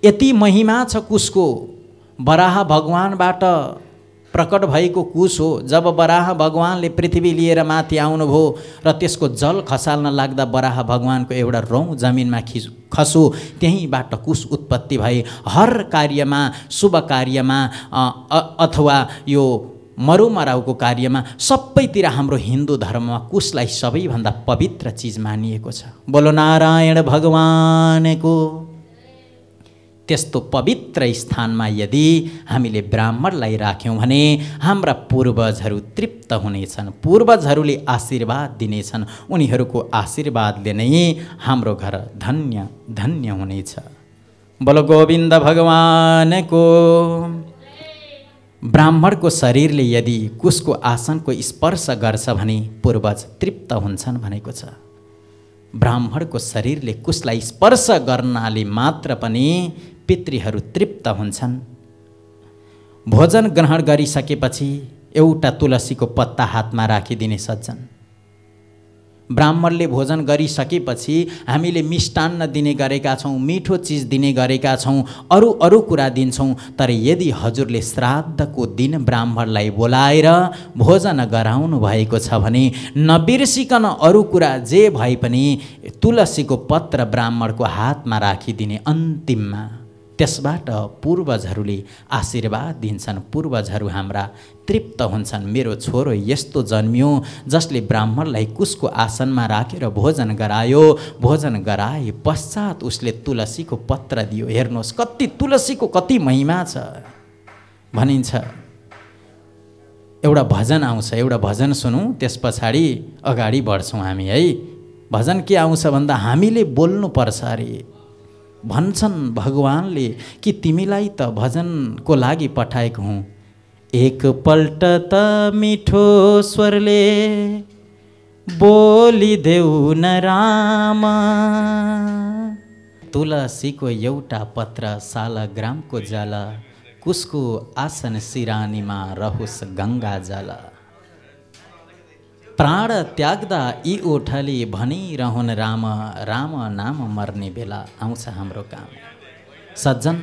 यति महिमा छ कुशको। वराह भगवानबाट प्रकट भएको कुश हो। जब वराह भगवानले पृथ्वी लिएर माथि आउनुभयो र त्यसको जल खसाल्न लाग्दा वराह भगवानको एउटा रौँ जमिनमा खसो, त्यहीँबाट कुश उत्पत्ति भए। हर कार्यमा, शुभ कार्यमा अथवा यो मरौमराउको कार्यमा सबैतिर हाम्रो हिन्दू धर्ममा कुशलाई सबैभन्दा पवित्र चिज मानिएको छ। बोलो नारायण भगवानको। त्यस्तो पवित्र स्थानमा यदि हामीले ब्राह्मणलाई राख्यौँ भने हाम्रा पूर्वजहरू तृप्त हुनेछन्, पूर्वजहरूले आशीर्वाद दिनेछन्। उनीहरूको आशीर्वादले नै हाम्रो घर धन्य धन्य हुनेछ। बोलो गोविन्द भगवानको। ब्राह्मणको शरीरले यदि कुशको आसनको स्पर्श गर्छ भने पूर्वज तृप्त हुन्छन् भनेको छ। ब्राह्मणको शरीरले कुशलाई स्पर्श गर्नाले मात्र पनि पितृहरू तृप्त हुन्छन्। भोजन ग्रहण गरिसकेपछि एउटा तुलसीको पत्ता हातमा राखिदिने सज्जन। ब्राह्मणले भोजन गरिसकेपछि हामीले मिष्टान्न दिने गरेका छौँ, मिठो चिज दिने गरेका छौँ, अरू कुरा दिन्छौँ। तर यदि हजुरले श्राद्धको दिन ब्राह्मणलाई बोलाएर भोजन गराउनु भएको छ भने नबिर्सिकन अरू कुरा जे भए पनि तुलसीको पत्र ब्राह्मणको हातमा राखिदिने अन्तिममा। त्यसबाट पूर्वजहरूले आशीर्वाद दिन्छन्, पूर्वजहरू हाम्रा तृप्त हुन्छन्। मेरो छोरो यस्तो जन्मियो जसले ब्राह्मणलाई कुशको आसनमा राखेर भोजन गरायो। भोजन गराए पश्चात उसले तुलसीको पत्र दियो। हेर्नुहोस् कति तुलसीको कति महिमा छ भनिन्छ। एउटा भजन आउँछ, एउटा भजन सुनौँ, त्यस पछाडि अगाडि बढ्छौँ हामी है। भजन के आउँछ भन्दा हामीले बोल्नुपर्छ अरे। भन्छन् भगवानले कि तिमीलाई त भजनको लागि पठाएको हुँ। एक पल्ट त मिठो स्वरले बोलिदेऊ न राम। तुलसीको एउटा पत्र सालग्रामको जल, कुशको आसन सिरानीमा रहोस् गङ्गा जल। प्राण त्याग्दा यी ओठले भनिरहन राम, राम नाम मर्ने बेला आउँछ हाम्रो काम। सज्जन,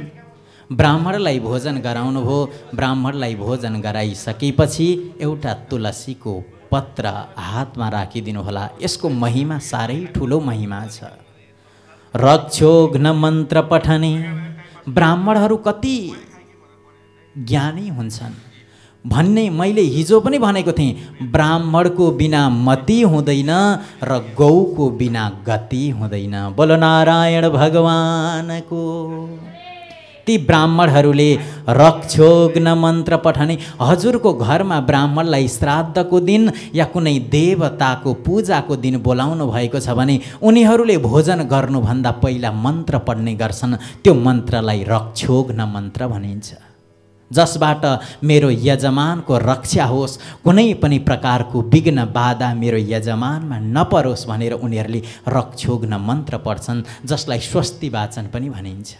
ब्राह्मणलाई भोजन गराउनु भयो। ब्राह्मणलाई भोजन गराइसकेपछि एउटा तुलसीको पत्र हातमा राखिदिनु होला। यसको महिमा साह्रै ठुलो महिमा छ। रक्षोघ्न मन्त्र पठने। ब्राह्मणहरू कति ज्ञानी हुन्छन् भन्ने मैले हिजो पनि भनेको थिएँ। ब्राह्मणको बिना मति हुँदैन र गौको बिना गति हुँदैन। बोलो नारायण भगवानको। ती ब्राह्मणहरूले रक्षोघ्न मन्त्र पठने। हजुरको घरमा ब्राह्मणलाई श्राद्धको दिन या कुनै देवताको पूजाको दिन बोलाउनु भएको छ भने उनीहरूले भोजन गर्नुभन्दा पहिला मन्त्र पढ्ने गर्छन्। त्यो मन्त्रलाई रक्षोघ्न मन्त्र भनिन्छ। जसबाट मेरो यजमानको रक्षा होस्, कुनै पनि प्रकारको विघ्न बाधा मेरो यजमानमा नपरोस् भनेर उनीहरूले रक्षोघ्न मन्त्र पढ्छन्, जसलाई स्वस्ति वाचन पनि भनिन्छ।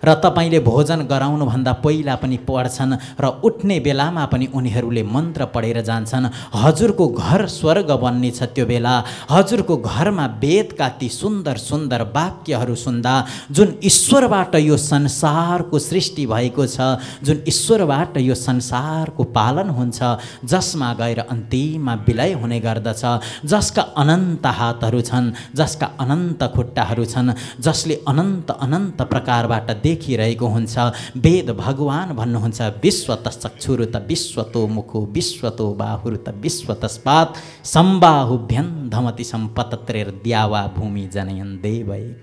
र तपाईले भोजन गराउनुभन्दा पहिला पनि पढ्छन् र उठ्ने बेलामा पनि उनीहरूले मन्त्र पढेर जान्छन्। हजुरको घर स्वर्ग बन्ने छ। त्यो बेला हजुरको घरमा वेदका ती सुन्दर सुन्दर वाक्यहरू सुन्दा, जुन ईश्वरबाट यो संसारको सृष्टि भएको छ, जुन ईश्वरबाट यो संसारको पालन हुन्छ, जसमा गएर अन्तिममा विलय हुने गर्दछ, जसका अनन्त हातहरू छन्, जसका अनन्त खुट्टाहरू छन्, जसले अनन्त अनन्त प्रकारबाट देखिरहेको हुन्छ। वेद भगवान भन्नुहुन्छ, विश्वत चक्षुरु त विश्वतो मुखो विश्वतो बाहुरु त विश्वतस्पात् सम्बाहुभ्यं धमति सम्पतत्रेर्द्यावा भूमि जनयन् देवैक।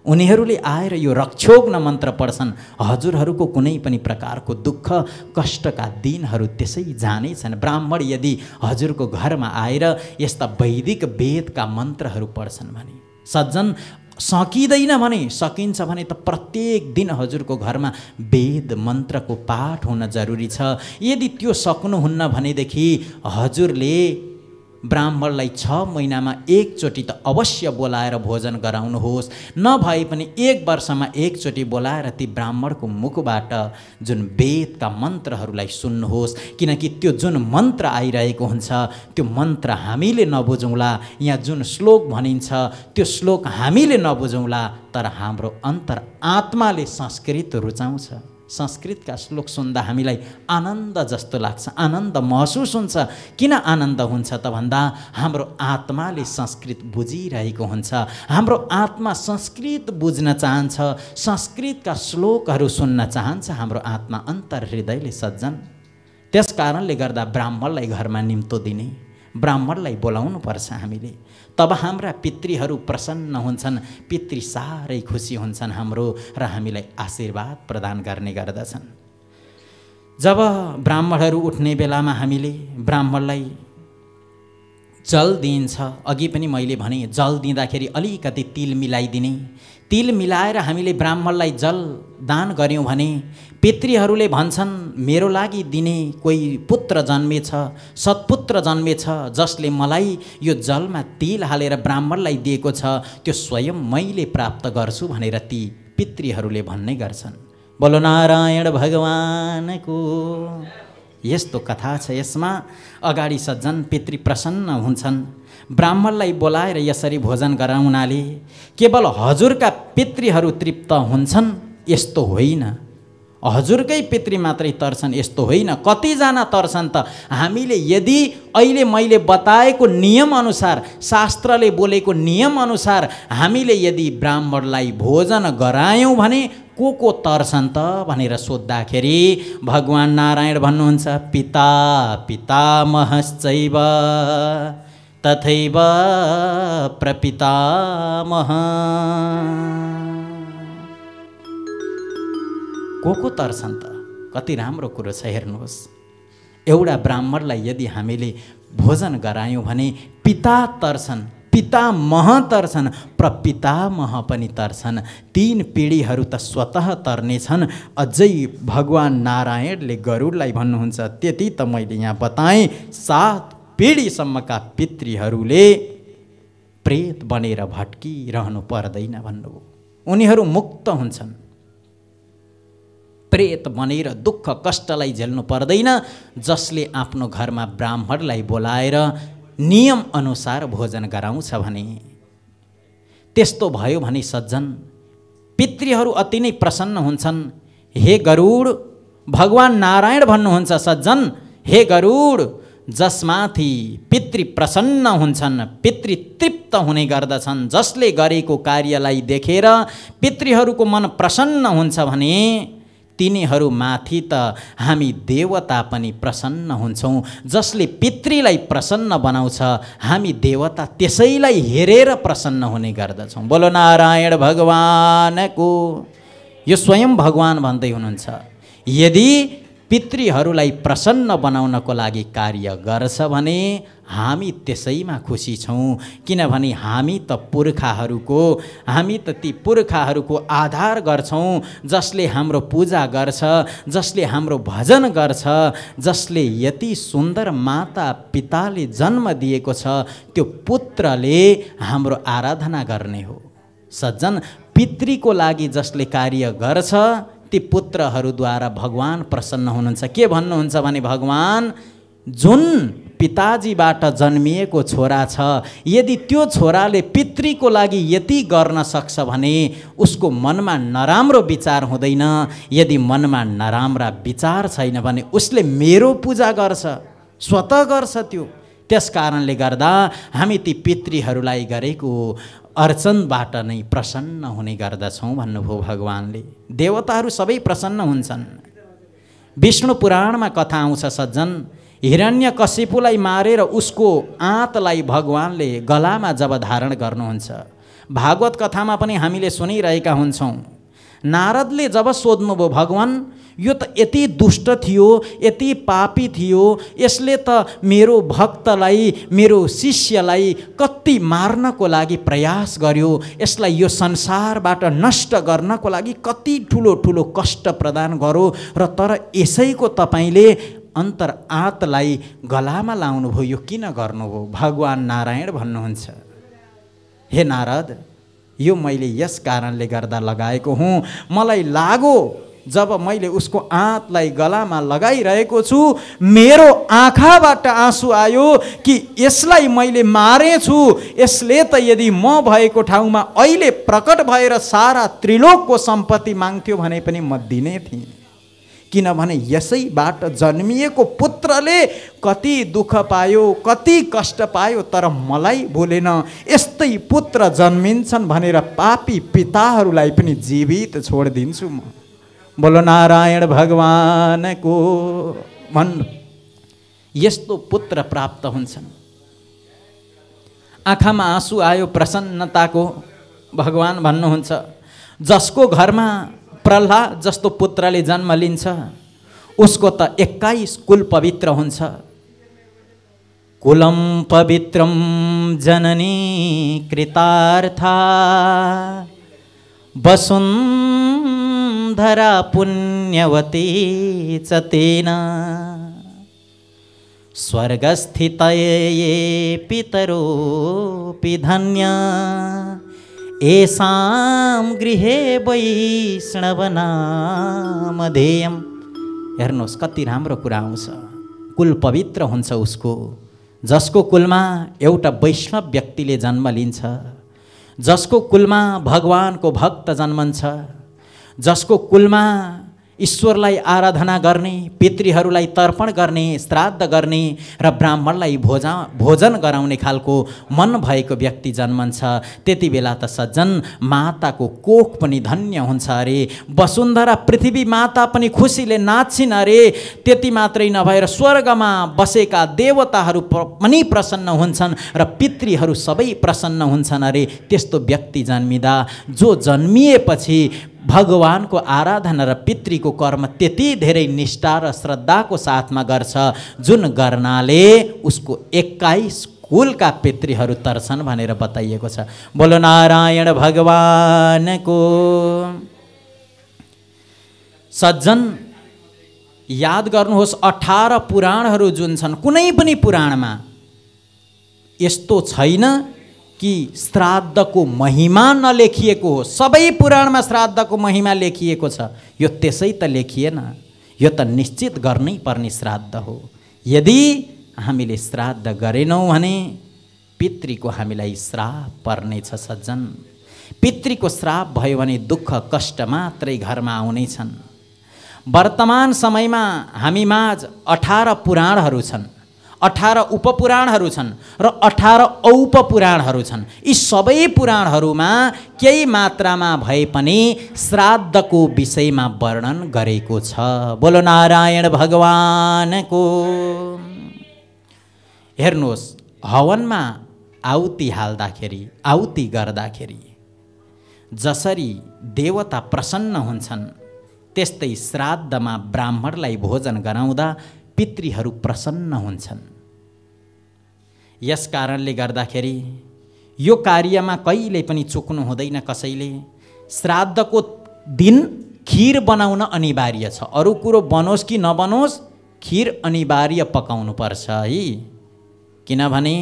उनीहरूले आएर यो रक्षोघ्न मन्त्र पढ्छन्। हजुरहरूको कुनै पनि प्रकारको दुःख कष्टका दिनहरू त्यसै जानेछन्। ब्राह्मण यदि हजुरको घरमा आएर यस्ता वैदिक वेदका मन्त्रहरू पढ्छन् भने, सज्जन सकिँदैन भने, सकिन्छ भने त प्रत्येक दिन हजुरको घरमा वेद मन्त्रको पाठ हुन जरुरी छ। यदि त्यो सक्नुहुन्न भनेदेखि हजुरले ब्राह्मणलाई 6 महिनामा एकचोटि त अवश्य बोलाएर भोजन गराउनुहोस्, नभए पनि 1 वर्षमा एकचोटि बोलाएर ती ब्राह्मणको मुखबाट जुन वेदका मन्त्रहरूलाई सुन्नुहोस्, किनकि त्यो जुन मन्त्र आइरहेको हुन्छ त्यो मन्त्र हामीले नबुझौँला, यहाँ जुन श्लोक भनिन्छ त्यो श्लोक हामीले नबुझौँला, तर हाम्रो अन्तर आत्माले संस्कृत रुचाउँछ। संस्कृतका श्लोक सुन्दा हामीलाई आनन्द जस्तो लाग्छ, आनन्द महसुस हुन्छ। किन आनन्द हुन्छ त भन्दा हाम्रो आत्माले संस्कृत बुझिरहेको हुन्छ, हाम्रो आत्मा संस्कृत बुझ्न चाहन्छ, संस्कृतका श्लोकहरू सुन्न चाहन्छ हाम्रो आत्मा अन्तर हृदयले सज्जन। त्यस कारणले गर्दा ब्राह्मणलाई घरमा निम्तो दिने, ब्राह्मणलाई बोलाउनु पर्छ हामीले, तब हाम्रा पितृहरू प्रसन्न हुन्छन्, पितृ साह्रै खुसी हुन्छन् हाम्रो र हामीलाई आशीर्वाद प्रदान गर्ने गर्दछन्। जब ब्राह्मणहरू उठ्ने बेलामा हामीले ब्राह्मणलाई जल दिइन्छ, अघि पनि मैले भने जल दिँदाखेरि अलिकति तिल मिलाइदिने, तिल मिलाएर हामीले ब्राह्मणलाई जल दान गऱ्यौँ भने पितृहरूले भन्छन् मेरो लागि दिने कोही पुत्र जन्मेछ, सत्पुत्र जन्मेछ, जसले मलाई यो जलमा तिल हालेर ब्राह्मणलाई दिएको छ, त्यो स्वयं मैले प्राप्त गर्छु भनेर ती पितृहरूले भन्ने गर्छन्। बोलो नारायण भगवानको। यस्तो कथा छ, यसमा अगाडि सज्जन पितृ प्रसन्न हुन्छन्। ब्राह्मणलाई बोलाएर यसरी भोजन गराउनाले केवल हजुरका पितृहरू तृप्त हुन्छन् यस्तो होइन, हजुरकै पितृ मात्रै तर्छन् यस्तो होइन, कतिजना तर्छन् त। हामीले यदि अहिले मैले बताएको नियमअनुसार, शास्त्रले बोलेको नियमअनुसार हामीले यदि ब्राह्मणलाई भोजन गरायौँ भने को तर्छन् त भनेर सोद्धाखेरि भगवान् नारायण भन्नुहुन्छ पिता पितामहश्चैव तथैव प्रपितामह। को तर्छन् त? कति राम्रो कुरो छ हेर्नुहोस्। एउटा ब्राह्मणलाई यदि हामीले भोजन गरायौँ भने पिता तर्छन्, पितामह तर्छन्, प्रपितामह पनि तर्छन्। 3 पिँढीहरू त स्वतः तर्नेछन्। अझै भगवान् नारायणले गरुडलाई भन्नुहुन्छ त्यति त मैले यहाँ बताएँ, 7 पिँढीसम्मका पितृहरूले प्रेत बनेर भट्किरहनु पर्दैन भन्नुभयो। उनीहरू मुक्त हुन्छन्, प्रेत बनेर दुःख कष्टलाई झेल्नु पर्दैन। जसले आफ्नो घरमा ब्राह्मणलाई बोलाएर नियम अनुसार भोजन गराउँछ भने, त्यस्तो भयो भने सज्जन पितृहरू अति नै प्रसन्न हुन्छन्। हे गरुड, भगवान् नारायण भन्नुहुन्छ सज्जन, हे गरुड, जसमाथि पितृ प्रसन्न हुन्छन्, पितृ तृप्त हुने गर्दछन्, जसले गरेको कार्यलाई देखेर पितृहरूको मन प्रसन्न हुन्छ भने तिनीहरूमाथि त हामी देवता पनि प्रसन्न हुन्छौँ। जसले पितृलाई प्रसन्न बनाउँछ हामी देवता त्यसैलाई हेरेर प्रसन्न हुने गर्दछौँ। बोलो नारायण भगवानको। यो स्वयं भगवान् भन्दै हुनुहुन्छ, यदि पितृहरूलाई प्रसन्न बनाउनको लागि कार्य गर्छ भने हामी त्यसैमा खुसी छौँ। किनभने हामी त ती पुर्खाहरूको आधार गर्छौँ, जसले हाम्रो पूजा गर्छ, जसले हाम्रो भजन गर्छ, जसले यति सुन्दर माता पिताले जन्म दिएको छ, त्यो पुत्रले हाम्रो आराधना गर्ने हो। सज्जन, पितृको लागि जसले कार्य गर्छ ती पुत्रहरूद्वारा भगवान् प्रसन्न हुनुहुन्छ। के भन्नुहुन्छ भने भगवान् जुन पिताजीबाट जन्मिएको छोरा छ, यदि त्यो छोराले पितृको लागि यति गर्न सक्छ भने उसको मनमा नराम्रो विचार हुँदैन। यदि मनमा नराम्रा विचार छैन भने उसले मेरो पूजा गर्छ, स्वतः गर्छ त्यो। त्यस कारणले गर्दा हामी ती पितृहरूलाई गरेको अर्चनबाट नै प्रसन्न हुने गर्दछौँ भन्नुभयो भगवानले। देवताहरू सबै प्रसन्न हुन्छन्। विष्णु पुराणमा कथा आउँछ सज्जन, हिरण्यकशिपुलाई मारेर उसको आँतलाई भगवानले गलामा जब धारण गर्नुहुन्छ, भागवत कथामा पनि हामीले सुनिरहेका हुन्छौँ। नारदले जब सोध्नुभयो भगवान यो त यति दुष्ट थियो, यति पापी थियो, यसले त मेरो भक्तलाई, मेरो शिष्यलाई कति मार्नको लागि प्रयास गर्यो, यसलाई यो संसारबाट नष्ट गर्नको लागि कति ठुलो ठुलो कष्ट प्रदान गर्यो, र तर यसैको तपाईले अन्तर आत्लाई गलामा लाउनुभयो, यो किन गर्नुभयो? भगवान् नारायण भन्नुहुन्छ, हे नारद, यो मैले यस कारणले गर्दा लगाएको हुँ। मलाई लाग्यो जब मैले उसको आँतलाई गलामा लगाइरहेको छु, मेरो आँखाबाट आँसु आयो कि यसलाई मैले मारेछु, यसले त यदि म भएको ठाउँमा अहिले प्रकट भएर सारा त्रिलोकको सम्पत्ति माग्थ्यो भने पनि म दिने थिएँ। किनभने यसैबाट जन्मिएको पुत्रले कति दुःख पायो, कति कष्ट पायो, तर मलाई बोलेन। यस्तै पुत्र जन्मिन्छन् भनेर पापी पिताहरूलाई पनि जीवित छोडिदिन्छु म। बोलो नारायण भगवानको भन्नु, यस्तो पुत्र प्राप्त हुन्छन्। आँखामा आँसु आयो प्रसन्नताको। भगवान् भन्नुहुन्छ, जसको घरमा प्रह्लाद जस्तो पुत्रले जन्म लिन्छ उसको त 21 कुल पवित्र हुन्छ। कुलम पवित्रम जननी कृतार्था वसुन्धरा पुण्यवती च तेन स्वर्गस्थितये पितरोऽपि धन्या एसाम गृहे वैष्णवनामधेयम। हेर्नुहोस् कति राम्रो कुरा आउँछ। कुल पवित्र हुन्छ उसको, जसको कुलमा एउटा वैष्णव व्यक्तिले जन्म लिन्छ, जसको कुलमा भगवानको भक्त जन्मन्छ, जसको कुलमा ईश्वरलाई आराधना गर्ने, पितृहरूलाई तर्पण गर्ने, श्राद्ध गर्ने र ब्राह्मणलाई भोजन गराउने खालको मन भएको व्यक्ति जन्मन्छ, त्यति बेला त सज्जन माताको कोख पनि धन्य हुन्छ अरे। वसुन्धरा पृथ्वी माता पनि खुसीले नाच्छिन् अरे। त्यति मात्रै नभएर स्वर्गमा बसेका देवताहरू पनि प्रसन्न हुन्छन् र पितृहरू सबै प्रसन्न हुन्छन् अरे। त्यस्तो व्यक्ति जन्मिँदा जो जन्मिएपछि भगवानको आराधना र पितृको कर्म त्यति धेरै निष्ठा र श्रद्धाको साथमा गर्छ, जुन गर्नाले उसको 21 कुलका पितृहरू तर्छन् भनेर बताइएको छ। बोलो नारायण भगवानको। सज्जन याद गर्नुहोस्, 18 पुराणहरू जुन छन्, कुनै पनि पुराणमा यस्तो छैन कि श्राद्धको महिमा नलेखिएको हो। सबै पुराणमा श्राद्धको महिमा लेखिएको छ। यो त्यसै त लेखिएन, यो त निश्चित गर्नै पर्ने श्राद्ध हो। यदि हामीले श्राद्ध गरेनौँ भने पितृको हामीलाई श्राप पर्नेछ सज्जन। पितृको श्राप भयो भने दुःख कष्ट मात्रै घरमा आउनेछन्। वर्तमान समयमा हामीमाझ 18 पुराणहरू छन्, 18 उपपुराणहरू छन् र 18 औपपुराणहरू छन्। यी सबै पुराणहरूमा केही मात्रामा भए पनि श्राद्धको विषयमा वर्णन गरेको छ। बोलो नारायण भगवानको। हेर्नुहोस्, हवनमा आहुति हाल्दाखेरि, आहुति गर्दाखेरि जसरी देवता प्रसन्न हुन्छन्, त्यस्तै श्राद्धमा ब्राह्मणलाई भोजन गराउँदा पितृहरू प्रसन्न हुन्छन्। यस कारणले गर्दाखेरि यो कार्यमा कहिले पनि चुक्नु हुँदैन कसैले। श्राद्धको दिन खीर बनाउन अनिवार्य छ। अरू कुरो बनोस् कि नबनोस्, खीर अनिवार्य पकाउनु पर्छ है। किनभने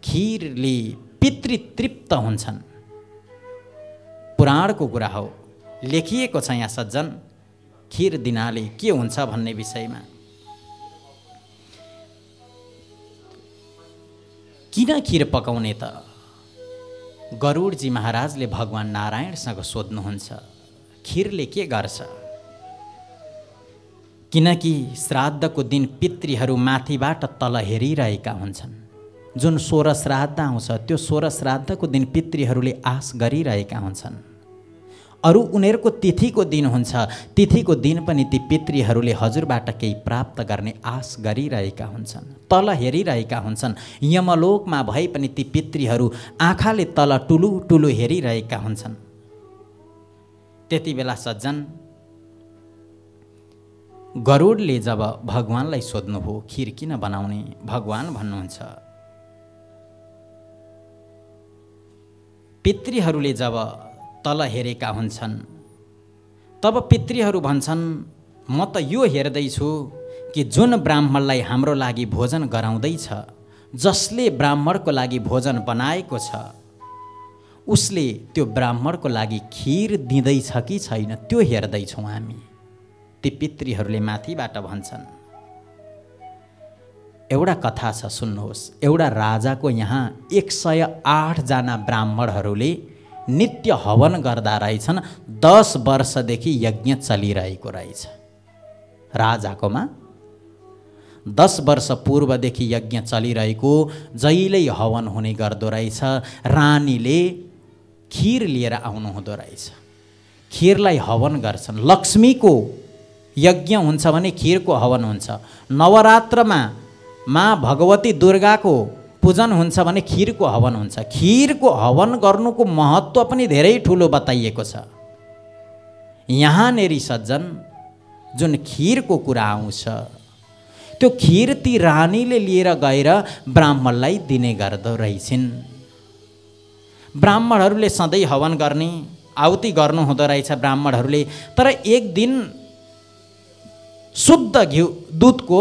खीरले पितृ तृप्त हुन्छन्। पुराणको कुरा हो, लेखिएको छ यहाँ सज्जन। खीर दिनाले के हुन्छ भन्ने विषयमा। किन खीर पकाउने त? गरुडजी महाराजले भगवान् नारायणसँग सोध्नुहुन्छ, खीरले के गर्छ? किनकि श्राद्धको दिन पितृहरू माथिबाट तल हेरिरहेका हुन्छन्। जुन 16 श्राद्ध आउँछ, त्यो 16 श्राद्धको दिन पितृहरूले आश गरिरहेका हुन्छन्। अरू उनीहरूको तिथिको दिन हुन्छ, तिथिको दिन पनि ती पितृहरूले हजुरबाट केही प्राप्त गर्ने आश गरिरहेका हुन्छन्, तल हेरिरहेका हुन्छन्। यमलोकमा भए पनि ती पितृहरू आँखाले तल टुलु टुलु हेरिरहेका हुन्छन्। त्यति बेला सज्जन गरुडले जब भगवानलाई सोध्नुभयो खीर किन बनाउने, भगवान भन्नुहुन्छ, पितृहरूले जब तल हेरेका हुन्छन् तब पितृहरू भन्छन्, म त यो हेर्दैछु कि कि जुन ब्राह्मणलाई हाम्रो लागि भोजन गराउँदैछ, जसले ब्राह्मणको लागि भोजन बनाएको छ, उसले त्यो ब्राह्मणको लागि खीर दिँदैछ कि छैन त्यो हेर्दैछौँ हामी। ती पितृहरूले माथिबाट भन्छन्। एउटा कथा छ सुन्नुहोस्। एउटा राजाको यहाँ 108 जना ब्राह्मणहरूले नित्य हवन गर्दा रहेछन्। 10 वर्षदेखि यज्ञ चलिरहेको रहेछ राजाकोमा। 10 वर्ष पूर्वदेखि यज्ञ चलिरहेको, जहिल्यै हवन हुने गर्दो रहेछ। रानीले खीर लिएर आउनु हुँदो रहेछ। खीरलाई हवन गर्छन्। लक्ष्मीको यज्ञ हुन्छ भने खीरको हवन हुन्छ। नवरात्रमा माँ भगवती दुर्गाको पूजन हुन्छ भने खीरको हवन हुन्छ। खीरको हवन गर्नुको महत्त्व पनि धेरै ठुलो बताइएको छ। यहाँनेरि सज्जन जुन खीरको कुरा आउँछ, त्यो खीर ती रानीले लिएर गएर ब्राह्मणलाई दिने गर्दो रहेछन्। ब्राह्मणहरूले सधैँ हवन गर्ने, आहुति गर्नु हुँदो रहेछ ब्राह्मणहरूले। तर एक दिन शुद्ध घिउ दुधको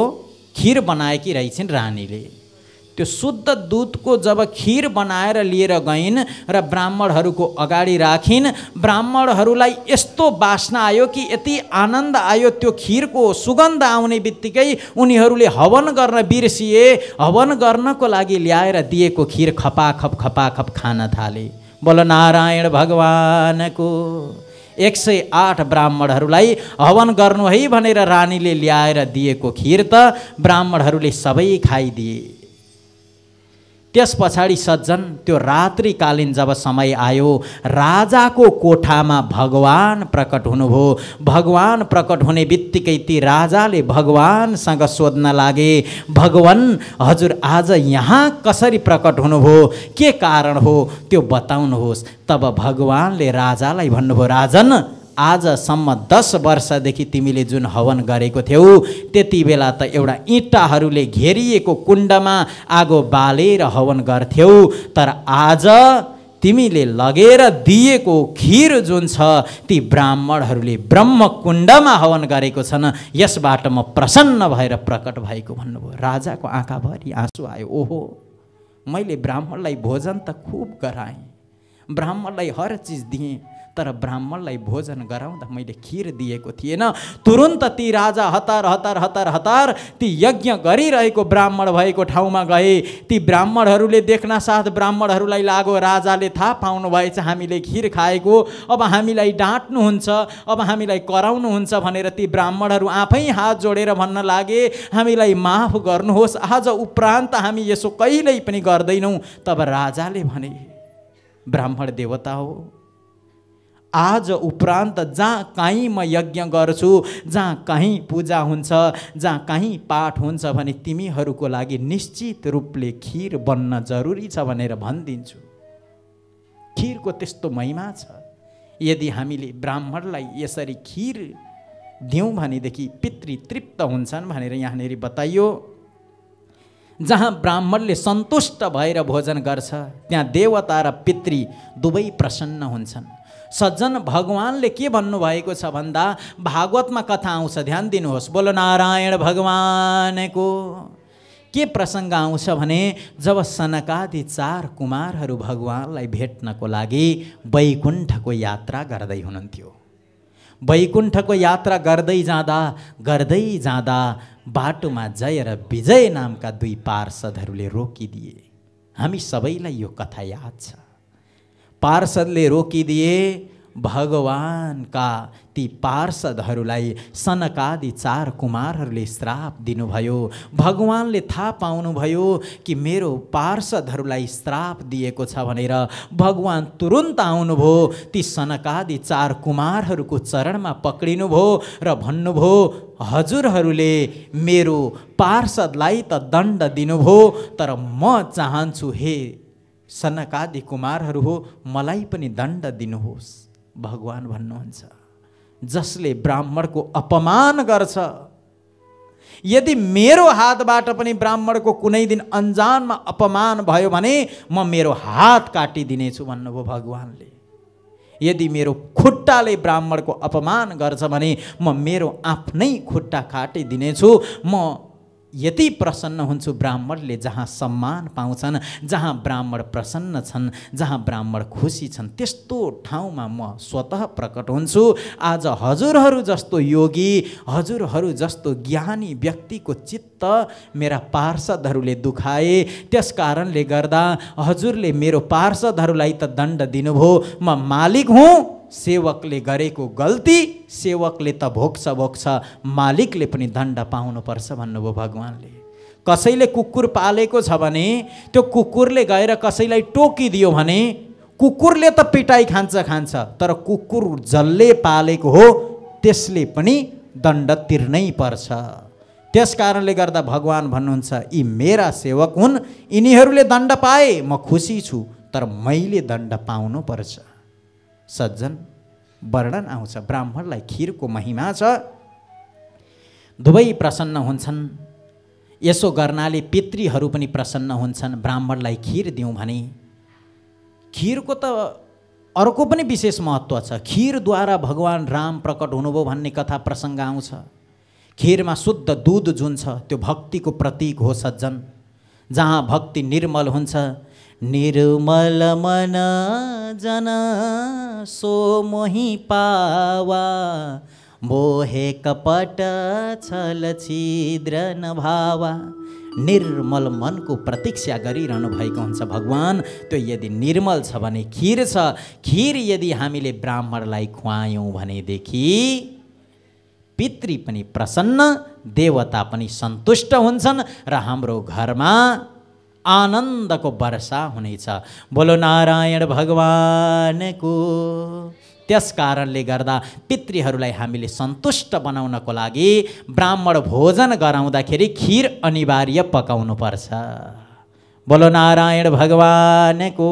खीर बनाएकी रहेछन् रानीले। त्यो शुद्ध दुधको जब खीर बनाएर लिएर गइन् र ब्राह्मणहरूको अगाडि राखिन्, ब्राह्मणहरूलाई यस्तो वासना आयो कि यति आनन्द आयो। त्यो खीरको सुगन्ध आउने बित्तिकै उनीहरूले हवन गर्न बिर्सिए। हवन गर्नको लागि ल्याएर दिएको खीर खपाखप खान थाले। बोलो नारायण भगवानको। 108 ब्राह्मणहरूलाई हवन गर्नु है भनेर रानीले ल्याएर दिएको खीर त ब्राह्मणहरूले सबै खाइदिए। त्यस पछाडि सज्जन त्यो रात्रिकालीन जब समय आयो, राजाको कोठामा भगवान प्रकट हुनुभयो। भगवान प्रकट हुने बित्तिकै ती राजाले भगवानसँग सोध्न लागे, भगवान हजुर आज यहाँ कसरी प्रकट हुनुभयो, के कारण हो त्यो बताउनुहोस्। तब भगवानले राजालाई भन्नुभयो, राजन आजसम्म 10 वर्षदेखि तिमीले जुन हवन गरेको थियौ, त्यति बेला त एउटा इँटाहरूले घेरिएको कुण्डमा आगो बालेर हवन गर्थ्यौ। तर आज तिमीले लगेर दिएको खीर जुन छ, ती ब्राह्मणहरूले ब्रह्मकुण्डमा हवन गरेको छन्। यसबाट म प्रसन्न भएर प्रकट भएको भन्नुभयो। राजाको आँखाभरि आँसु आयो। ओहो, मैले ब्राह्मणलाई भोजन त खुब गराएँ, ब्राह्मणलाई हर चिज दिएँ, तर ब्राह्मणलाई भोजन गराउँदा मैले खीर दिएको थिएन। तुरुन्त ती राजा हतार ती यज्ञ गरिरहेको ब्राह्मण भएको ठाउँमा गए। ती ब्राह्मणहरूले देख्न साथ ब्राह्मणहरूलाई लाग्यो राजाले थाहा पाउनु भएछ हामीले खीर खाएको, अब हामीलाई डाँट्नुहुन्छ, अब हामीलाई कराउनुहुन्छ भनेर ती ब्राह्मणहरू आफै हात जोडेर भन्न लागे, हामीलाई माफ गर्नुहोस्, आज उपरान्त हामी यसो कहिल्यै पनि गर्दैनौँ। तब राजाले भने, ब्राह्मण देवता हो, आज उपरान्त जहाँ कहीँ म यज्ञ गर्छु, जहाँ कहीँ पूजा हुन्छ, जहाँ कहीँ पाठ हुन्छ भने तिमीहरूको लागि निश्चित रूपले खीर बन्न जरुरी छ भनेर भनिदिन्छु। खीरको त्यस्तो महिमा छ। यदि हामीले ब्राह्मणलाई यसरी खीर दियौँ भनेदेखि पितृ तृप्त हुन्छन् भनेर यहाँनिर बताइयो। जहाँ ब्राह्मणले सन्तुष्ट भएर भोजन गर्छ, त्यहाँ देवता र पितृ दुवै प्रसन्न हुन्छन्। सज्जन भगवानले के भन्नुभएको छ भन्दा भागवतमा कथा आउँछ, ध्यान दिनुहोस्। बोलो नारायण भगवानको। के प्रसङ्ग आउँछ भने जब सनकादि 4 कुमारहरू भगवानलाई भेट्नको लागि वैकुण्ठको यात्रा गर्दै हुनुहुन्थ्यो। वैकुण्ठको यात्रा गर्दै जाँदा बाटोमा जय र विजय नामका 2 पार्षदहरूले रोकिदिए। हामी सबैलाई यो कथा याद छ। पार्षदले रोकिदिए। भगवानका ती पार्षदहरूलाई सनकादि 4 कुमारहरूले श्राप दिनुभयो। भगवानले थाहा पाउनुभयो कि मेरो पार्षदहरूलाई श्राप दिएको छ भनेर भगवान तुरुन्त आउनुभयो। ती सनकादि 4 कुमारहरूको चरणमा पक्रिनुभयो र भन्नुभयो, हजुरहरूले मेरो पार्षदलाई त दण्ड दिनुभयो, तर म चाहन्छु हे सनकादि कुमारहरू हो, मलाई पनि दण्ड दिनुहोस्। भगवान भन्नुहुन्छ, जसले ब्राह्मणको अपमान गर्छ, यदि मेरो हातबाट पनि ब्राह्मणको कुनै दिन अनजानमा अपमान भयो भने म मेरो हात काटिदिनेछु भन्नुभयो भगवानले। यदि मेरो खुट्टाले ब्राह्मणको अपमान गर्छ भने म मेरो आफ्नै खुट्टा काटिदिनेछु। म यति प्रसन्न हुन्छु ब्राह्मणले जहाँ सम्मान पाउँछन्, जहाँ ब्राह्मण प्रसन्न छन्, जहाँ ब्राह्मण खुसी छन्, त्यस्तो ठाउँमा म स्वतः प्रकट हुन्छु। आज हजुरहरू जस्तो योगी, हजुरहरू जस्तो ज्ञानी व्यक्तिको चित्त मेरा पार्षदहरूले दुखाए, त्यस कारणले गर्दा हजुरले मेरो पार्षदहरूलाई त दण्ड दिनुभयो। म मालिक हुँ, सेवकले गरेको गल्ती सेवकले त भोग्छ, मालिकले पनि दण्ड पाउनुपर्छ भन्नुभयो भगवान्ले। कसैले कुकुर पालेको छ भने त्यो कुकुरले गएर कसैलाई टोकिदियो भने कुकुरले त पिटाइ खान्छ, तर कुकुर जसले पालेको हो त्यसले पनि दण्ड तिर्नै पर्छ। त्यस कारणले गर्दा भगवान् भन्नुहुन्छ यी मेरा सेवक हुन्, यिनीहरूले दण्ड पाए म खुसी छु, तर मैले दण्ड पाउनु पर्छ। सज्जन, वर्णन आउँछ ब्राह्मणलाई खिरको महिमा छ। दुवै प्रसन्न हुन्छन्। यसो गर्नाले पितृहरू पनि प्रसन्न हुन्छन्। ब्राह्मणलाई खिर दिउँ भने खिरको त अर्को पनि विशेष महत्त्व छ। खिरद्वारा भगवान् राम प्रकट हुनुभयो भन्ने कथा प्रसङ्ग आउँछ। खिरमा शुद्ध दुध जुन छ त्यो भक्तिको प्रतीक हो सज्जन। जहाँ भक्ति निर्मल हुन्छ, निर्मल मन जन सो मोहि पावा, मोहे कपट छल छिद्र नभावा। निर्मल मनको प्रतीक्षा गरिरहनु भएको हुन्छ भगवान्। त्यो यदि निर्मल छ भने खिर छ। खिर यदि हामीले ब्राह्मणलाई खुवायौँ भनेदेखि पितृ पनि प्रसन्न, देवता पनि सन्तुष्ट हुन्छन् र हाम्रो घरमा आनन्दको वर्षा हुनेछ। बोलो नारायण भगवानको। त्यस कारणले गर्दा पितृहरूलाई हामीले सन्तुष्ट बनाउनको लागि ब्राह्मण भोजन गराउँदाखेरि खिर अनिवार्य पकाउनु पर्छ। बोलो नारायण भगवानको।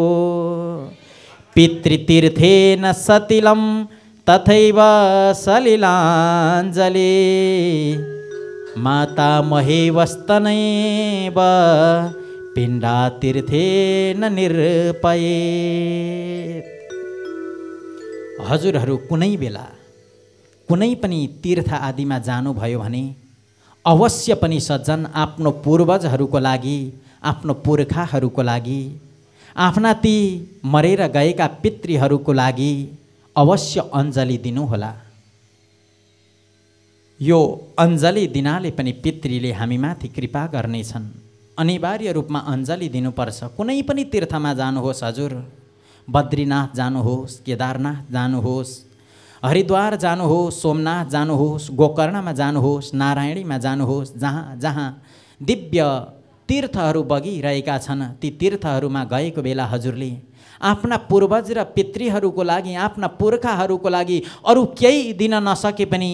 पितृतीर्थेन सतिलं तथैव सलिलाञ्जलि, मातामहे वस्तनैव पिण्डातीर्थेन निर्पयेत्। हजुरहरू कुनै बेला कुनै पनि तीर्थ आदिमा जानुभयो भने अवश्य पनि सज्जन आफ्नो पूर्वजहरूको लागि, आफ्नो पुर्खाहरूको लागि, आफ्ना ती मरेर गएका पितृहरूको लागि अवश्य अञ्जली दिनुहोला। यो अञ्जली दिनाले पनि पितृले हामीमाथि कृपा गर्नेछन्। अनिवार्य रूपमा अञ्जली दिनुपर्छ। कुनै पनि तीर्थमा जानुहोस् हजुर, बद्रीनाथ जानुहोस्, केदारनाथ जानुहोस्, हरिद्वार जानुहोस्, सोमनाथ जानुहोस्, गोकर्णमा जानुहोस्, नारायणीमा जानुहोस्, जहाँ जहाँ दिव्य तीर्थहरू बगिरहेका छन् ती तीर्थहरूमा गएको बेला हजुरले आफ्ना पूर्वज र पितृहरूको लागि, आफ्ना पुर्खाहरूको लागि अरू केही दिन नसके पनि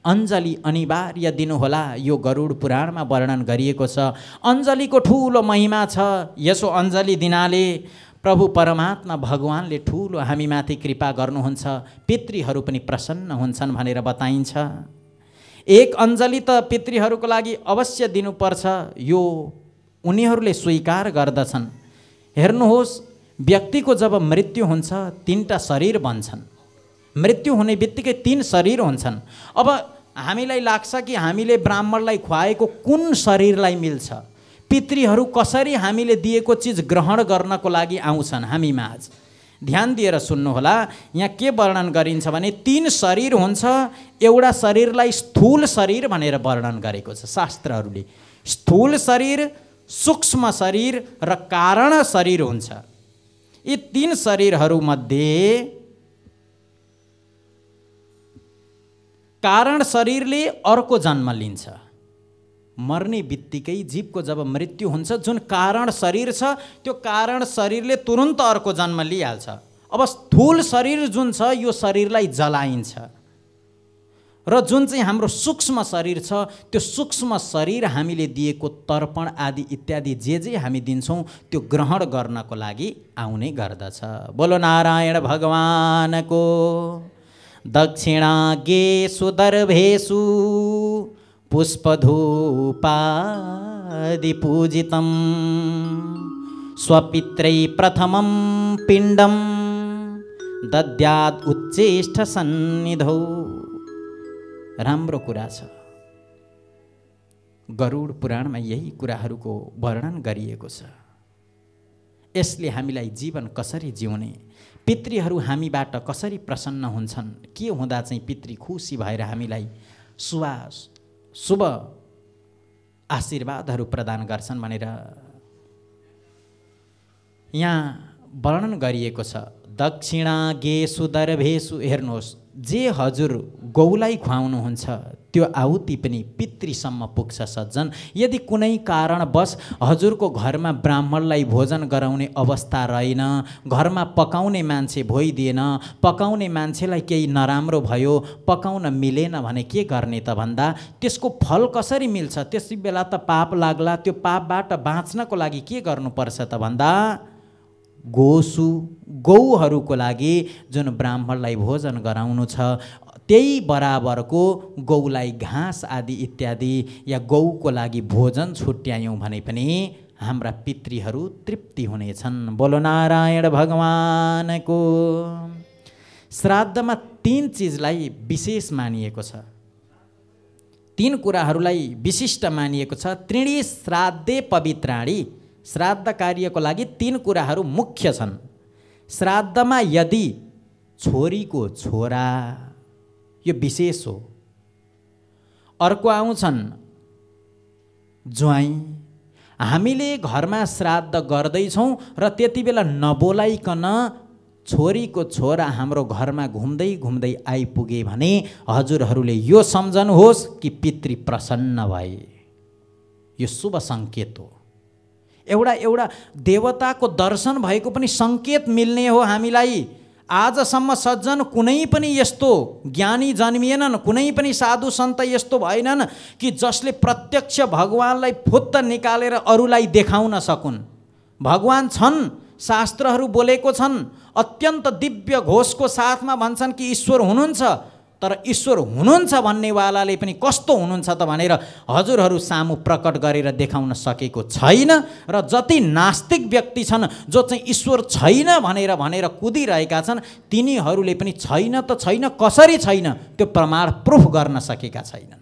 अञ्जली अनिवार्य दिनुहोला। यो गरुड पुराणमा वर्णन गरिएको छ। अञ्जलीको ठुलो महिमा छ। यसो अञ्जली दिनाले प्रभु परमात्मा भगवान्ले ठुलो हामीमाथि कृपा गर्नुहुन्छ, पितृहरू पनि प्रसन्न हुन्छन् भनेर बताइन्छ। एक अञ्जली त पितृहरूको लागि अवश्य दिनुपर्छ। यो उनीहरूले स्वीकार गर्दछन्। हेर्नुहोस्, व्यक्तिको जब मृत्यु हुन्छ तीनटा शरीर बन्छन्। मृत्यु हुने बित्तिकै तीन शरीर हुन्छन्। अब हामीलाई लाग्छ कि हामीले ब्राह्मणलाई खुवाएको कुन शरीरलाई मिल्छ, पितृहरू कसरी हामीले दिएको चिज ग्रहण गर्नको लागि आउँछन् हामी माझ। ध्यान दिएर सुन्नुहोला। यहाँ के वर्णन गरिन्छ भने तीन शरीर हुन्छ। एउटा शरीरलाई स्थूल शरीर भनेर वर्णन गरेको छ शास्त्रहरूले। स्थूल शरीर, सूक्ष्म शरीर र कारण शरीर हुन्छ। यी तीन शरीरहरूमध्ये कारण शरीरले अर्को जन्म लिन्छ। मर्ने बित्तिकै जीवको जब मृत्यु हुन्छ, जुन कारण शरीर छ त्यो कारण शरीरले तुरन्त अर्को जन्म लिइहाल्छ। अब स्थूल शरीर जुन छ यो शरीरलाई जलाइन्छ र जुन चाहिँ हाम्रो सूक्ष्म शरीर छ त्यो सूक्ष्म शरीर हामीले दिएको तर्पण आदि इत्यादि जे हामी दिन्छौँ त्यो ग्रहण गर्नको लागि आउने गर्दछ। बोलो नारायण भगवानको। दक्षिणागे सुदर्भेषु पुष्पधूपादि पूजितं, स्वपित्रै प्रथमं पिण्डं दद्यात् उच्चेष्ठ सन्निधौ। राम्रो कुरा छ। गरुड पुराणमा यही कुराहरूको वर्णन गरिएको छ। यसले हामीलाई जीवन कसरी जिउने, पितृहरू हामीबाट कसरी प्रसन्न हुन्छन्, के हुँदा चाहिँ पितृ खुसी भएर हामीलाई शुभ आशीर्वादहरू प्रदान गर्छन् भनेर यहाँ वर्णन गरिएको छ। दक्षिणा गेसु दर्भेषु, हेर्नुहोस्, जे हजुर गौलाई खुवाउनुहुन्छ त्यो आहुति पनि पितृसम्म पुग्छ सज्जन। यदि कुनै कारणवश हजुरको घरमा ब्राह्मणलाई भोजन गराउने अवस्था रहेन, घरमा पकाउने मान्छे भइदिएन, पकाउने मान्छेलाई केही नराम्रो भयो, पकाउन मिलेन भने के गर्ने त भन्दा त्यसको फल कसरी मिल्छ? त्यसै बेला त पाप लाग्ला। त्यो पापबाट बाँच्नको लागि के गर्नुपर्छ त भन्दा गौहरूको लागि जुन ब्राह्मणलाई भोजन गराउनु छ त्यही बराबरको गौलाई घाँस आदि इत्यादि या गौको लागि भोजन छुट्यायौँ भने पनि हाम्रा पितृहरू तृप्ति हुनेछन्। बोलो नारायण भगवानको। श्राद्धमा 3 चिजलाई विशेष मानिएको छ, 3 कुराहरूलाई विशिष्ट मानिएको छ। त्रीणि श्राद्धे पवित्राणि, श्राद्ध कार्यको लागि 3 कुराहरू मुख्य छन्। श्राद्धमा यदि छोरीको छोरा, यो विशेष हो। अर्को आउँछन् ज्वाइँ। हामीले घरमा श्राद्ध गर्दैछौँ र त्यति बेला नबोलाइकन छोरीको छोरा हाम्रो घरमा घुम्दै घुम्दै आइपुगे भने हजुरहरूले यो सम्झनुहोस् कि पितृ प्रसन्न भए। यो शुभ सङ्केत हो। एउटा देवताको दर्शन भएको पनि सङ्केत मिल्ने हो हामीलाई। आजसम्म सज्जन कुनै पनि यस्तो ज्ञानी जन्मिएनन्, कुनै पनि साधु सन्त यस्तो भएनन् कि जसले प्रत्यक्ष भगवानलाई फुत्त निकालेर अरूलाई देखाउन सकुन्। भगवान छन्, शास्त्रहरू बोलेको छन्, अत्यन्त दिव्य घोषको साथमा भन्छन् कि ईश्वर हुनुहुन्छ। तर ईश्वर हुनुहुन्छ भन्नेवालाले पनि कस्तो हुनुहुन्छ त भनेर हजुरहरू सामु प्रकट गरेर देखाउन सकेको छैन। र जति नास्तिक व्यक्ति छन् जो चाहिँ ईश्वर छैन भनेर कुदिरहेका छन् तिनीहरूले पनि छैन त छैन, कसरी छैन त्यो प्रमाण प्रुफ गर्न सकेका छैनन्।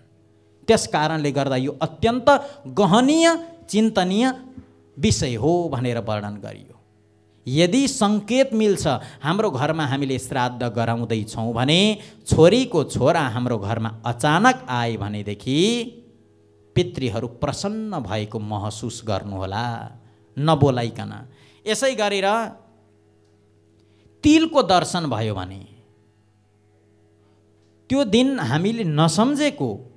त्यस कारणले गर्दा यो अत्यन्त गहनीय चिन्तनीय विषय हो भनेर वर्णन गरियो। यदि सङ्केत मिल्छ हाम्रो घरमा हामीले श्राद्ध गराउँदैछौँ भने छोरीको छोरा हाम्रो घरमा अचानक आए भनेदेखि पितृहरू प्रसन्न भएको महसुस गर्नुहोला नबोलाइकन। यसै गरेर तिलको दर्शन भयो भने त्यो दिन हामीले नसम्झेको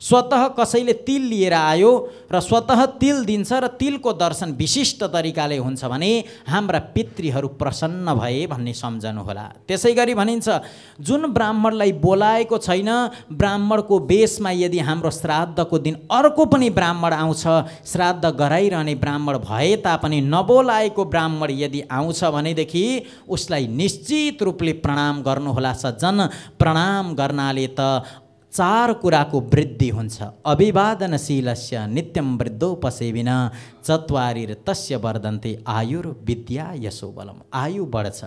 स्वतः कसैले तिल लिएर आयो र स्वतः तिल दिन्छ र तिलको दर्शन विशिष्ट तरिकाले हुन्छ भने हाम्रा पितृहरू प्रसन्न भए भन्ने सम्झनुहोला। त्यसै गरी भनिन्छ जुन ब्राह्मणलाई बोलाएको छैन, ब्राह्मणको वेशमा यदि हाम्रो श्राद्धको दिन अर्को पनि ब्राह्मण आउँछ, श्राद्ध गराइरहने ब्राह्मण भए तापनि नबोलाएको ब्राह्मण यदि आउँछ भनेदेखि उसलाई निश्चित रूपले प्रणाम गर्नुहोला सज्जन। प्रणाम गर्नाले त 4 कुराको वृद्धि हुन्छ। अभिवादनशीलस्य नित्यं वृद्धोपसेविन चत्वारिर्तस्य वर्धन्ते आयुर्विद्या यशो बलम। आयु बढ्छ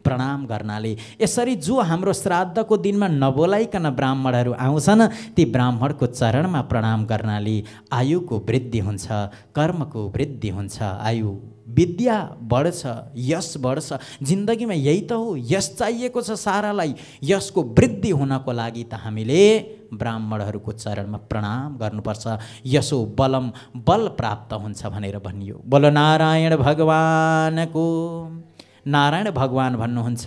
प्रणाम गर्नाले। यसरी जो हाम्रो श्राद्धको दिनमा नबोलाइकन ब्राह्मणहरू आउँछन् ती ब्राह्मणको चरणमा प्रणाम गर्नाले आयुको वृद्धि हुन्छ, कर्मको वृद्धि हुन्छ, आयु विद्या बढ्छ, यश बढ्छ। जिन्दगीमा यही त हो, यश चाहिएको छ सारालाई। यशको वृद्धि हुनको लागि त हामीले ब्राह्मणहरूको चरणमा प्रणाम गर्नुपर्छ। यशो बलम, बल प्राप्त हुन्छ भनेर भनियो। बोलो नारायण भगवानको। नारायण भगवान भन्नुहुन्छ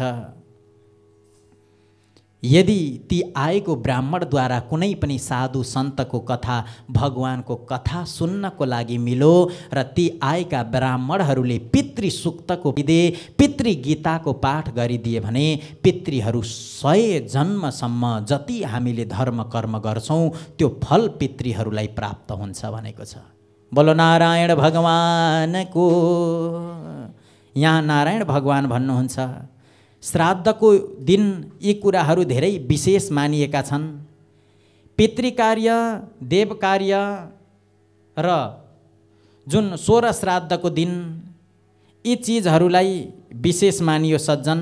यदि ती आएको ब्राह्मणद्वारा कुनै पनि साधु सन्तको कथा, भगवानको कथा सुन्नको लागि मिलो र ती आएका ब्राह्मणहरूले पितृ सूक्तको विधे, पितृ गीताको पाठ गरिदिए भने पितृहरू 100 जन्मसम्म जति हामीले धर्म कर्म गर्छौँ त्यो फल पितृहरूलाई प्राप्त हुन्छ भनेको छ। बोलो नारायण भगवानको। यहाँ नारायण भगवान भन्नुहुन्छ श्राद्धको दिन यी कुराहरू धेरै विशेष मानिएका छन्। पितृकार्य, देवकार्य र जुन 16 श्राद्धको दिन यी चिजहरूलाई विशेष मानियो सज्जन।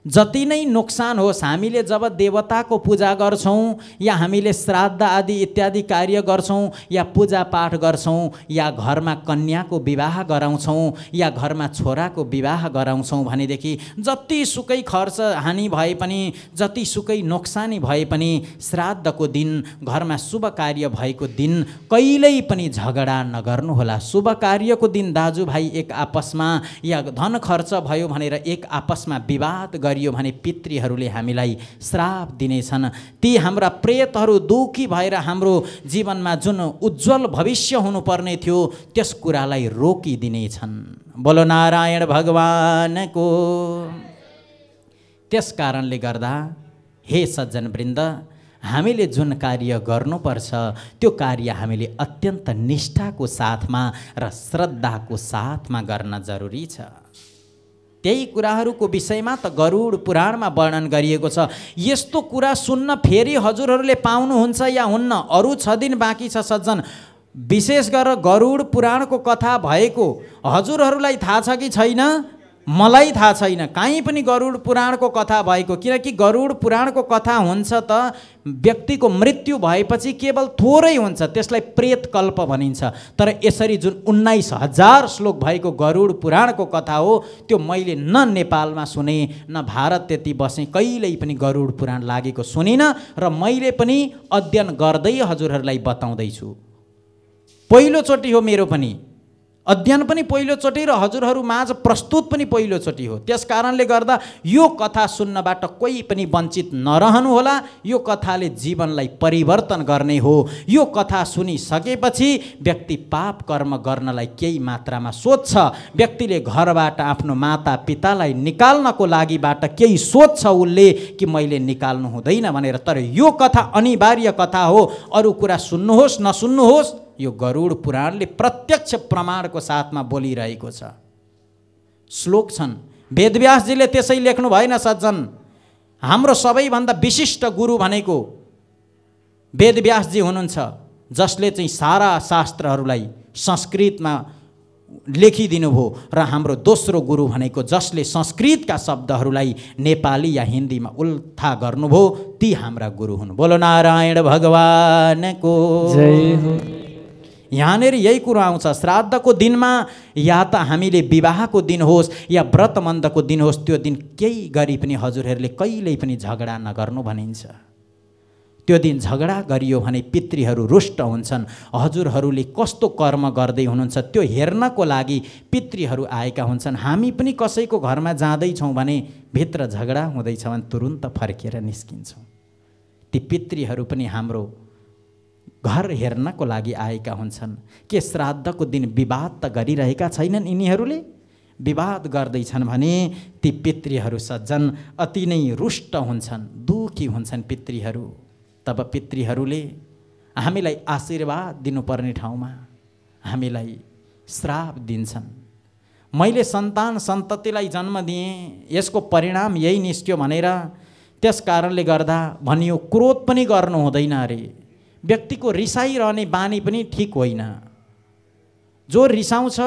जति नै नोक्सान होस्, हामीले जब देवताको पूजा गर्छौँ या हामीले श्राद्ध आदि इत्यादि कार्य गर्छौँ या पूजापाठ गर्छौँ या घरमा कन्याको विवाह गराउँछौँ या घरमा छोराको विवाह गराउँछौँ भनेदेखि जतिसुकै खर्च हानि भए पनि, जतिसुकै नोक्सानी भए पनि श्राद्धको दिन, घरमा शुभ कार्य भएको दिन कहिल्यै पनि झगडा नगर्नुहोला। शुभ कार्यको दिन दाजुभाइ एक आपसमा या धन खर्च भयो भनेर एक आपसमा विवाद गरियो भने पितृहरूले हामीलाई श्राप दिनेछन्। ती हाम्रा प्रेतहरू दुखी भएर हाम्रो जीवनमा जुन उज्जवल भविष्य हुनुपर्ने थियो त्यस कुरालाई रोकिदिनेछन्। बोलो नारायण भगवानको। त्यस कारणले गर्दा हे सज्जनवृन्द, हामीले जुन कार्य गर्नुपर्छ त्यो कार्य हामीले अत्यन्त निष्ठाको साथमा र श्रद्धाको साथमा गर्न जरुरी छ। त्यही कुराहरूको विषयमा त गरुड पुराणमा वर्णन गरिएको छ। यस्तो कुरा सुन्न फेरि हजुरहरूले पाउनुहुन्छ या हुन्न? अरू 6 दिन बाँकी छ सज्जन। विशेष गरेर गरुड पुराणको कथा भएको हजुरहरूलाई थाहा छ कि छैन? मलाई थाहा छैन कहीँ पनि गरुड पुराणको कथा भएको। किनकि गरुड पुराणको कथा हुन्छ त व्यक्तिको मृत्यु भएपछि केवल थोरै हुन्छ, त्यसलाई प्रेतकल्प भनिन्छ। तर यसरी जुन 19,000 श्लोक भएको गरुड पुराणको कथा हो त्यो मैले न नेपालमा सुने न भारत त्यति बसेँ, कहिल्यै पनि गरुड पुराण लागेको सुनिनँ र मैले पनि अध्ययन गर्दै हजुरहरूलाई बताउँदैछु। पहिलोचोटि हो मेरो पनि अध्ययन पनि पहिलोचोटि र हजुरहरू माझ प्रस्तुत पनि पहिलोचोटि हो। त्यस कारणले गर्दा यो कथा सुन्नबाट कोही पनि वञ्चित नरहनुहोला। यो कथाले जीवनलाई परिवर्तन गर्ने हो। यो कथा सुनिसकेपछि व्यक्ति पाप कर्म गर्नलाई केही मात्रामा सोच्छ। व्यक्तिले घरबाट आफ्नो माता पितालाई निकाल्नको लागिबाट केही सोच्छ उसले कि मैले निकाल्नु हुँदैन भनेर। तर यो कथा अनिवार्य कथा हो। अरू कुरा सुन्नुहोस् नसुन्नुहोस्, यो गरुड पुराणले प्रत्यक्ष प्रमाणको साथमा बोलिरहेको छ। श्लोक छन्, वेदव्यासजीले त्यसै लेख्नु भएन सज्जन। हाम्रो सबैभन्दा विशिष्ट गुरु भनेको वेदव्यासजी हुनुहुन्छ, जसले चाहिँ सारा शास्त्रहरूलाई संस्कृतमा लेखिदिनु भयो। र हाम्रो दोस्रो गुरु भनेको जसले संस्कृतका शब्दहरूलाई नेपाली या हिन्दीमा उल्था गर्नुभयो, ती हाम्रा गुरु हुन्। बोलो नारायण भगवानको जय हो। यहाँनिर यही कुरो आउँछ, श्राद्धको दिनमा या त हामीले विवाहको दिन होस् या व्रतबन्धको दिन होस्, त्यो दिन केही गरी पनि हजुरहरूले कहिल्यै पनि झगडा नगर्नु भनिन्छ। त्यो दिन झगडा गरियो भने पितृहरू रुष्ट हुन्छन्। हजुरहरूले कस्तो कर्म गर्दै हुनुहुन्छ त्यो हेर्नको लागि पितृहरू आएका हुन्छन्। हामी पनि कसैको घरमा जाँदैछौँ भने भित्र झगडा हुँदैछ भने तुरुन्त फर्केर निस्किन्छौँ। ती पितृहरू पनि हाम्रो घर हेर्नको लागि आएका हुन्छन्। के श्राद्धको दिन विवाद त गरिरहेका छैनन् यिनीहरूले? विवाद गर्दैछन् भने ती पितृहरू सज्जन अति नै रुष्ट हुन्छन्, दुखी हुन्छन् पितृहरू। तब पितृहरूले हामीलाई आशीर्वाद दिनुपर्ने ठाउँमा हामीलाई श्राप दिन्छन्। मैले सन्तान सन्ततिलाई जन्म दिएँ, यसको परिणाम यही निस्क्यो भनेर त्यस कारणले गर्दा भनियो क्रोध पनि गर्नु हुँदैन अरे। व्यक्तिको रिसाइरहने बानी पनि ठिक होइन। जो रिसाउँछ,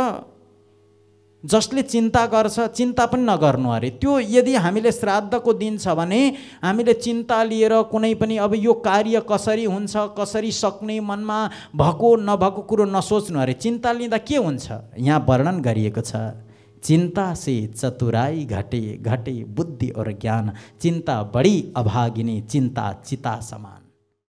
जसले चिन्ता गर्छ, चिन्ता पनि नगर्नु अरे। त्यो यदि हामीले श्राद्धको दिन छ भने हामीले चिन्ता लिएर कुनै पनि अब यो कार्य कसरी हुन्छ, कसरी सक्ने, मनमा भएको नभएको कुरो नसोच्नु अरे। चिन्ता लिँदा के हुन्छ? यहाँ वर्णन गरिएको छ, चिंता से चतुराई घटे, घटे बुद्धि और ज्ञान, चिंता बड़ी अभागिनी, चिंता चिता समान।